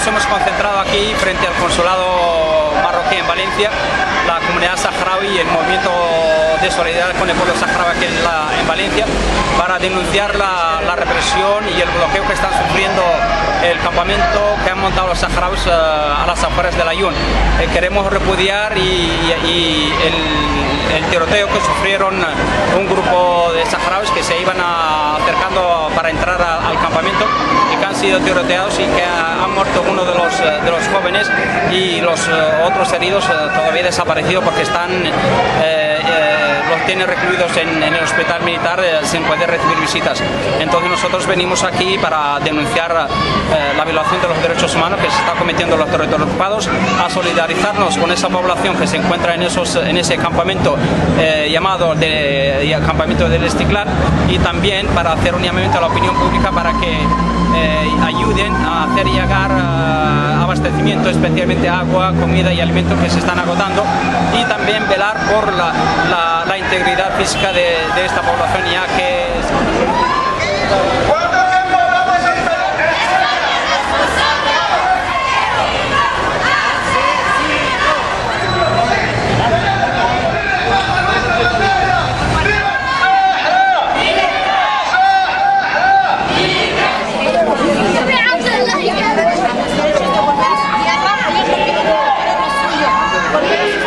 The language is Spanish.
nos hemos concentrado aquí frente al consulado marroquí en Valencia, la comunidad saharaui y el movimiento de solidaridad con el pueblo saharaui aquí en Valencia, para denunciar la represión y el bloqueo que están sufriendo el campamento que han montado los saharauis a las afueras de Laayoune. Queremos repudiar y el tiroteo que sufrieron un grupo de saharauis que se iban acercando para entrar al campamento y que han sido tiroteados y que han muerto uno de los jóvenes, y los otros heridos todavía desaparecidos porque están los tienen recluidos en el hospital militar sin poder recibir visitas. Entonces nosotros venimos aquí para denunciar la violación de los derechos humanos que se está cometiendo en los territorios ocupados, a solidarizarnos con esa población que se encuentra en ese campamento llamado campamento del Istiklal, y también para hacer un llamamiento a la opinión pública para que ayuden a hacer llegar abastecimiento, especialmente agua, comida y alimentos que se están agotando, y también velar por la integridad física de esta población, ya que Porque